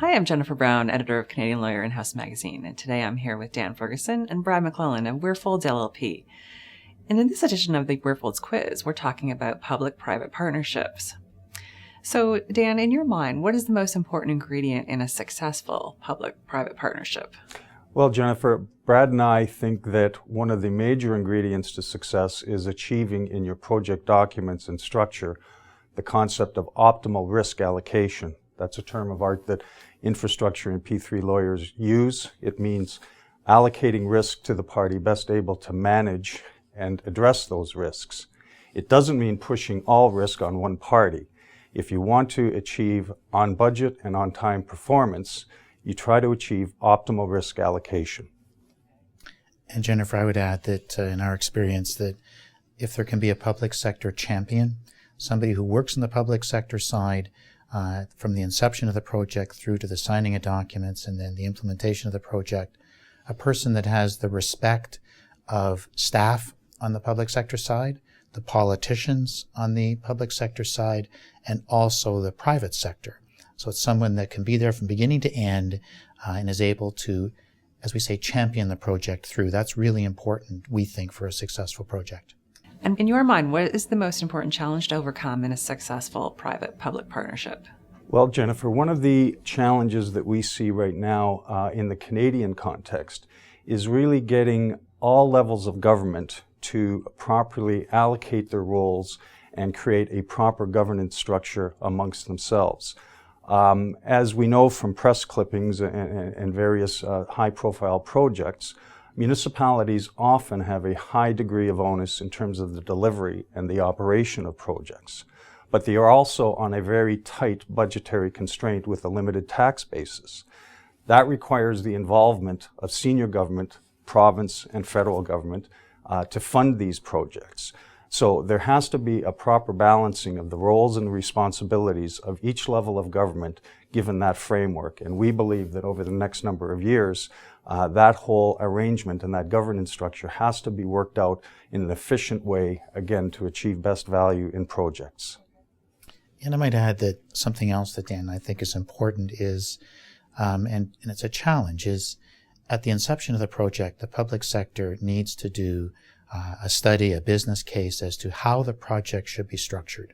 Hi, I'm Jennifer Brown, editor of Canadian Lawyer in-house magazine, and today I'm here with Dan Ferguson and Brad McClellan of Weirfolds LLP. And in this edition of the Weirfolds Quiz, we're talking about public-private partnerships. So, Dan, in your mind, what is the most important ingredient in a successful public-private partnership? Well, Jennifer, Brad and I think that one of the major ingredients to success is achieving in your project documents and structure the concept of optimal risk allocation. That's a term of art that infrastructure and P3 lawyers use. It means allocating risk to the party best able to manage and address those risks. It doesn't mean pushing all risk on one party. If you want to achieve on budget and on time performance, you try to achieve optimal risk allocation. And Jennifer, I would add that in our experience that if there can be a public sector champion, somebody who works in the public sector side from the inception of the project through to the signing of documents and then the implementation of the project, a person that has the respect of staff on the public sector side, the politicians on the public sector side, and also the private sector. So it's someone that can be there from beginning to end and is able to, as we say, champion the project through. That's really important, we think, for a successful project. And in your mind, what is the most important challenge to overcome in a successful private-public partnership? Well, Jennifer, one of the challenges that we see right now in the Canadian context is really getting all levels of government to properly allocate their roles and create a proper governance structure amongst themselves. As we know from press clippings and various high-profile projects, municipalities often have a high degree of onus in terms of the delivery and the operation of projects, but they are also on a very tight budgetary constraint with a limited tax basis. That requires the involvement of senior government, province, and federal government to fund these projects. So there has to be a proper balancing of the roles and responsibilities of each level of government given that framework. And we believe that over the next number of years, that whole arrangement and that governance structure has to be worked out in an efficient way, again, to achieve best value in projects. And I might add that something else that, Dan, I think is important is, and it's a challenge, is at the inception of the project, the public sector needs to do a study, a business case as to how the project should be structured.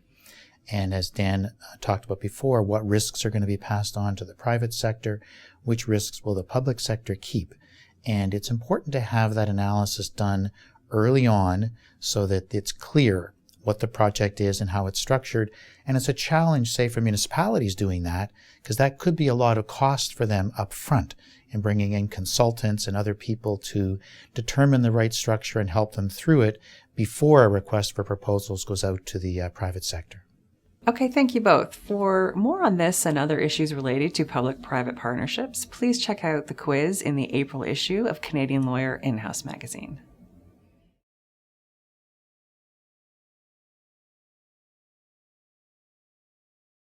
And as Dan talked about before, what risks are going to be passed on to the private sector, which risks will the public sector keep. And it's important to have that analysis done early on so that it's clear what the project is and how it's structured. And it's a challenge, say, for municipalities doing that, because that could be a lot of cost for them up front in bringing in consultants and other people to determine the right structure and help them through it before a request for proposals goes out to the private sector. Okay, thank you both. For more on this and other issues related to public-private partnerships, please check out the quiz in the April issue of Canadian Lawyer in-house magazine.